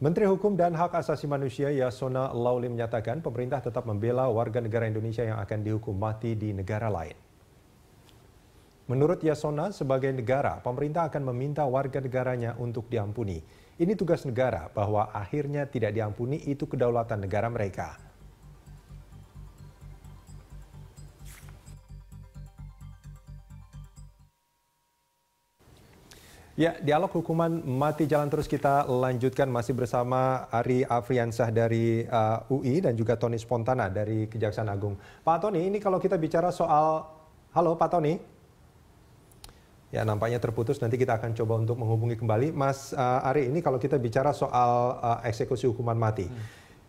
Menteri Hukum dan Hak Asasi Manusia Yasona Lauli menyatakan pemerintah tetap membela warga negara Indonesia yang akan dihukum mati di negara lain. Menurut Yasona, sebagai negara, pemerintah akan meminta warga negaranya untuk diampuni. Ini tugas negara, bahwa akhirnya tidak diampuni itu kedaulatan negara mereka. Ya, dialog hukuman mati jalan terus kita lanjutkan masih bersama Ari Afriansah dari UI dan juga Tony Spontana dari Kejaksaan Agung. Pak Tony, ini kalau kita bicara soal... Halo Pak Tony. Ya, nampaknya terputus, nanti kita akan coba untuk menghubungi kembali. Mas Ari, ini kalau kita bicara soal eksekusi hukuman mati.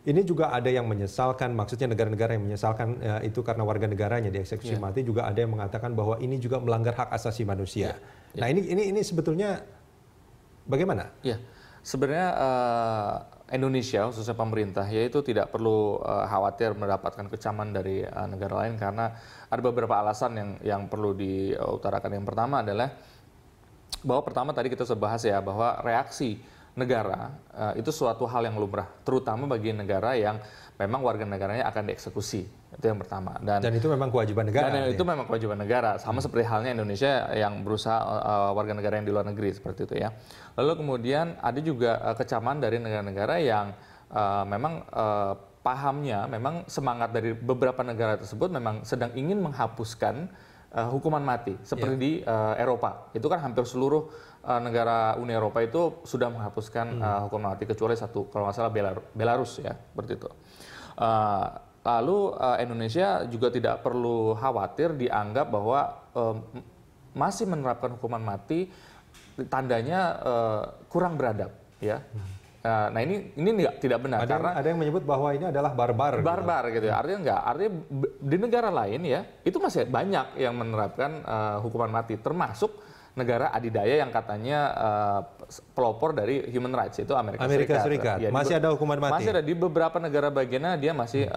Ini juga ada yang menyesalkan, maksudnya negara-negara yang menyesalkan itu karena warga negaranya dieksekusi mati, juga ada yang mengatakan bahwa ini juga melanggar hak asasi manusia. Nah, ini sebetulnya bagaimana? Ya, sebenarnya Indonesia khususnya pemerintah yaitu tidak perlu khawatir mendapatkan kecaman dari negara lain karena ada beberapa alasan yang perlu diutarakan. Yang pertama adalah bahwa pertama tadi kita sudah bahas ya bahwa reaksi negara itu suatu hal yang lumrah, terutama bagi negara yang memang warga negaranya akan dieksekusi. Itu yang pertama. Dan itu memang kewajiban negara. Dan itu memang kewajiban negara, sama seperti halnya Indonesia yang berusaha warga negara yang di luar negeri seperti itu ya. Lalu kemudian ada juga kecaman dari negara-negara yang memang pahamnya, memang semangat dari beberapa negara tersebut memang sedang ingin menghapuskan hukuman mati seperti di Eropa. Itu kan hampir seluruh negara Uni Eropa itu sudah menghapuskan hukuman mati kecuali satu, kalau nggak salah Belarus ya, seperti itu. Lalu Indonesia juga tidak perlu khawatir dianggap bahwa masih menerapkan hukuman mati tandanya kurang beradab ya. Nah ini tidak benar karena ada yang menyebut bahwa ini adalah barbar. Barbar gitu ya. Artinya enggak. Artinya di negara lain ya itu masih banyak yang menerapkan hukuman mati, termasuk negara adidaya yang katanya pelopor dari human rights itu Amerika Serikat. Ya, masih ada hukuman mati. Masih ada di beberapa negara bagiannya dia masih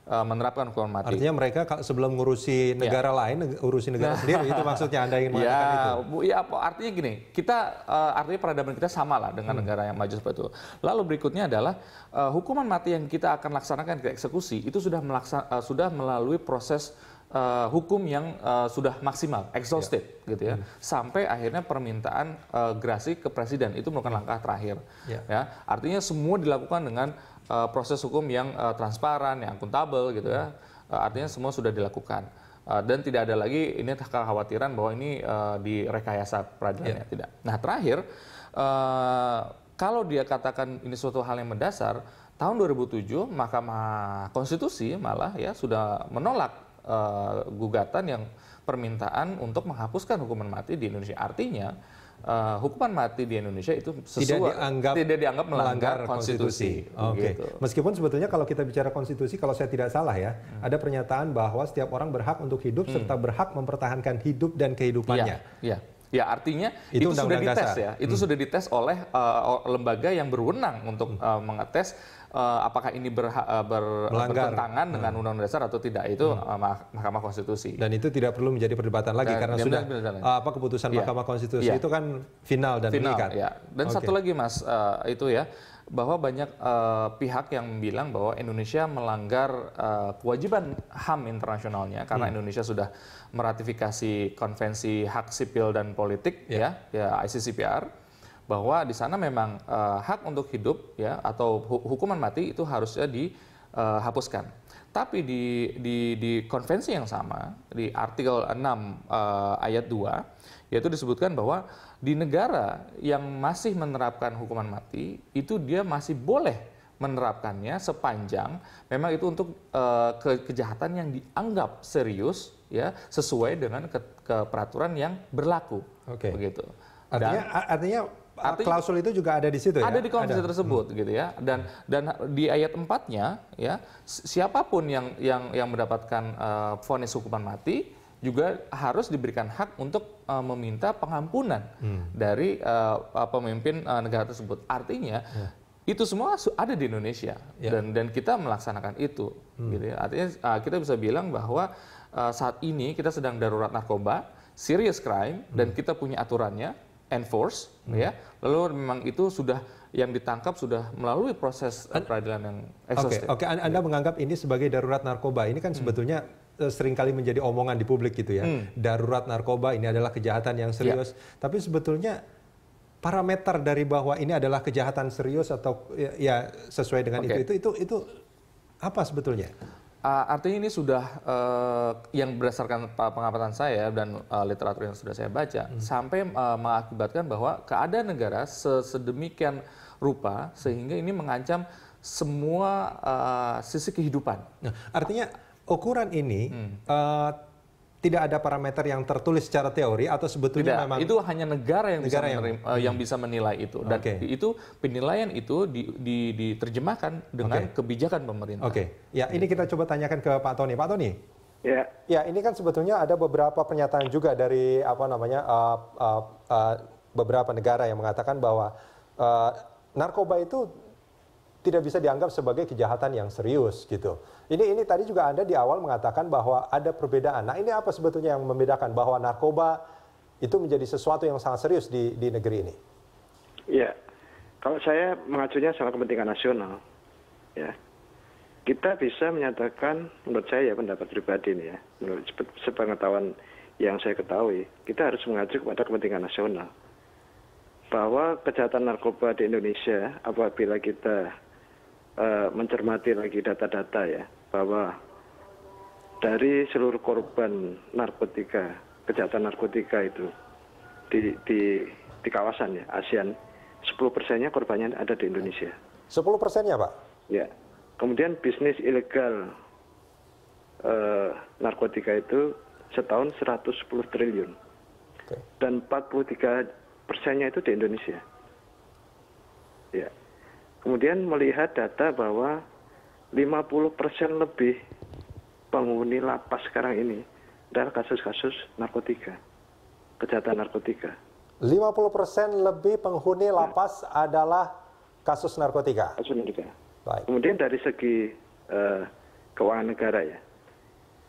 menerapkan hukuman mati. Artinya mereka sebelum ngurusi negara lain, urusi negara sendiri, itu maksudnya Anda ingin mengatakan itu? Ya, artinya gini, kita artinya peradaban kita sama lah dengan negara yang maju seperti itu. Lalu berikutnya adalah hukuman mati yang kita akan laksanakan ke eksekusi itu sudah melalui proses hukum yang sudah maksimal, exhausted gitu ya, sampai akhirnya permintaan gerasi ke presiden itu merupakan langkah terakhir. Ya, artinya semua dilakukan dengan proses hukum yang transparan, yang akuntabel gitu ya. Artinya semua sudah dilakukan dan tidak ada lagi ini kekhawatiran bahwa ini direkayasa peradilannya, tidak. Nah terakhir, kalau dia katakan ini suatu hal yang mendasar, tahun 2007 Mahkamah Konstitusi malah ya sudah menolak gugatan yang permintaan untuk menghapuskan hukuman mati di Indonesia. Artinya hukuman mati di Indonesia itu tidak dianggap melanggar konstitusi. Gitu. Meskipun sebetulnya kalau kita bicara konstitusi, kalau saya tidak salah ya, ada pernyataan bahwa setiap orang berhak untuk hidup serta berhak mempertahankan hidup dan kehidupannya. Ya, artinya itu sudah dites ya. Itu sudah dites oleh lembaga yang berwenang untuk mengetes apakah ini bertentangan dengan Undang-Undang Dasar atau tidak. Itu Mahkamah Konstitusi. Dan itu tidak perlu menjadi perdebatan lagi karena sudah keputusan Mahkamah Konstitusi itu kan final dan mengikat. Ya. Dan satu lagi Mas, itu ya, bahwa banyak pihak yang bilang bahwa Indonesia melanggar kewajiban HAM internasionalnya karena Indonesia sudah meratifikasi Konvensi Hak Sipil dan Politik ya ICCPR, bahwa di sana memang hak untuk hidup ya atau hukuman mati itu harusnya dihapuskan. Tapi di konvensi yang sama di artikel 6 ayat 2 yaitu disebutkan bahwa di negara yang masih menerapkan hukuman mati itu dia masih boleh menerapkannya sepanjang memang itu untuk kejahatan yang dianggap serius ya sesuai dengan peraturan yang berlaku. Begitu. Artinya klausul itu juga ada di situ ya? Ada di konvensi tersebut gitu ya. Dan di ayat 4-nya ya siapapun yang mendapatkan vonis hukuman mati juga harus diberikan hak untuk meminta pengampunan dari pemimpin negara tersebut. Artinya itu semua ada di Indonesia dan kita melaksanakan itu. Gitu ya. Artinya kita bisa bilang bahwa saat ini kita sedang darurat narkoba, serious crime, dan kita punya aturannya, enforce, ya. Lalu memang itu sudah yang ditangkap sudah melalui proses peradilan yang ekshaustif. Oke, Anda menganggap ini sebagai darurat narkoba. Ini kan sebetulnya seringkali menjadi omongan di publik gitu ya. Darurat narkoba ini adalah kejahatan yang serius. Tapi sebetulnya parameter dari bahwa ini adalah kejahatan serius atau ya sesuai dengan itu apa sebetulnya? Artinya ini sudah yang berdasarkan pengamatan saya dan literatur yang sudah saya baca sampai mengakibatkan bahwa keadaan negara sedemikian rupa sehingga ini mengancam semua sisi kehidupan. Nah, artinya ukuran ini tidak ada parameter yang tertulis secara teori atau sebetulnya memang itu hanya negara yang bisa menilai itu dan itu penilaian itu diterjemahkan dengan kebijakan pemerintah. Ya ini kita coba tanyakan ke Pak Tony. Pak Tony, ya ini kan sebetulnya ada beberapa pernyataan juga dari beberapa negara yang mengatakan bahwa narkoba itu tidak bisa dianggap sebagai kejahatan yang serius gitu. Ini tadi juga Anda di awal mengatakan bahwa ada perbedaan. Nah, ini apa sebetulnya yang membedakan bahwa narkoba itu menjadi sesuatu yang sangat serius di negeri ini? Ya, kalau saya mengacunya soal kepentingan nasional, ya kita bisa menyatakan, menurut saya ya pendapat pribadi ini ya, menurut sepengetahuan yang saya ketahui, kita harus mengacu kepada kepentingan nasional. Bahwa kejahatan narkoba di Indonesia, apabila kita mencermati lagi data-data ya, bahwa dari seluruh korban narkotika, kejahatan narkotika itu di kawasan ya, ASEAN, 10%-nya korbannya ada di Indonesia. 10%-nya, Pak? Ya. Kemudian bisnis ilegal narkotika itu setahun 110 triliun. Dan 43%-nya itu di Indonesia. Ya. Kemudian melihat data bahwa 50% lebih penghuni lapas sekarang ini adalah kasus-kasus narkotika, kejahatan narkotika. 50% lebih penghuni lapas adalah kasus narkotika. Kasus narkotika. Baik. Kemudian dari segi keuangan negara ya,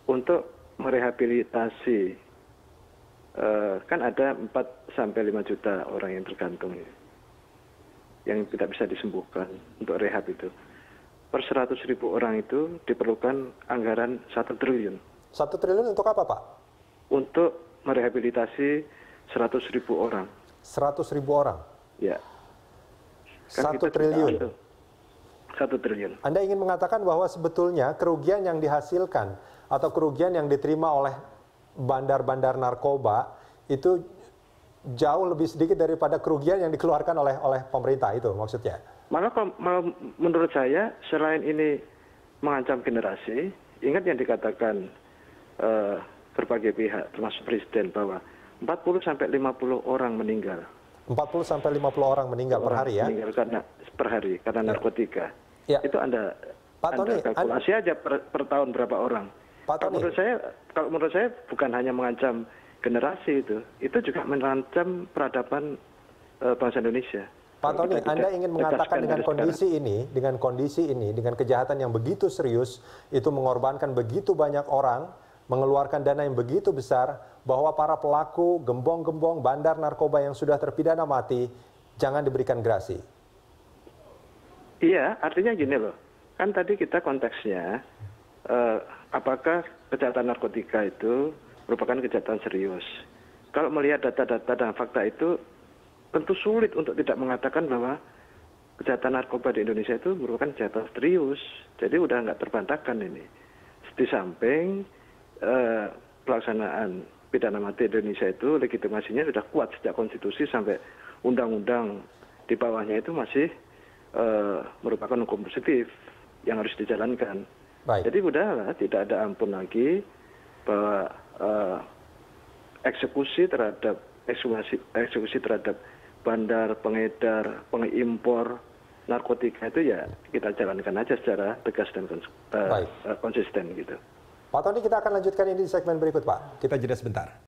untuk merehabilitasi kan ada 4 sampai 5 juta orang yang tergantung ya, yang tidak bisa disembuhkan untuk rehab itu. Per 100.000 orang itu diperlukan anggaran 1 triliun. 1 triliun untuk apa, Pak? Untuk merehabilitasi 100.000 orang. 100.000 orang? Ya. Kan 1 triliun? 1 triliun. Anda ingin mengatakan bahwa sebetulnya kerugian yang dihasilkan atau kerugian yang diterima oleh bandar-bandar narkoba itu jauh lebih sedikit daripada kerugian yang dikeluarkan oleh pemerintah, itu maksudnya? Malah menurut saya selain ini mengancam generasi, ingat yang dikatakan berbagai pihak termasuk presiden bahwa 40 sampai 50 orang meninggal. 40 sampai 50 orang meninggal per hari ya? Meninggal karena narkotika. Ya. Itu Anda kalkulasi aja per tahun berapa orang. Kalau menurut saya bukan hanya mengancam generasi itu juga mengancam peradaban bangsa Indonesia. Pak Tony, Anda ingin mengatakan dengan kondisi ini, dengan kejahatan yang begitu serius, itu mengorbankan begitu banyak orang, mengeluarkan dana yang begitu besar, bahwa para pelaku gembong-gembong bandar narkoba yang sudah terpidana mati, jangan diberikan grasi. Iya, artinya gini loh, kan tadi kita konteksnya, apakah kejahatan narkotika itu merupakan kejahatan serius. Kalau melihat data-data dan fakta itu, tentu sulit untuk tidak mengatakan bahwa kejahatan narkoba di Indonesia itu merupakan kejahatan serius. Jadi udah nggak terbantahkan ini. Di samping pelaksanaan pidana mati Indonesia itu legitimasinya sudah kuat sejak konstitusi sampai undang-undang di bawahnya itu masih merupakan hukum positif yang harus dijalankan. Baik. Jadi udahlah, tidak ada ampun lagi bahwa eksekusi terhadap bandar, pengedar, pengimpor narkotika itu ya kita jalankan aja secara tegas dan konsisten gitu. Pak Tony, kita akan lanjutkan ini di segmen berikut, Pak. Kita jeda sebentar.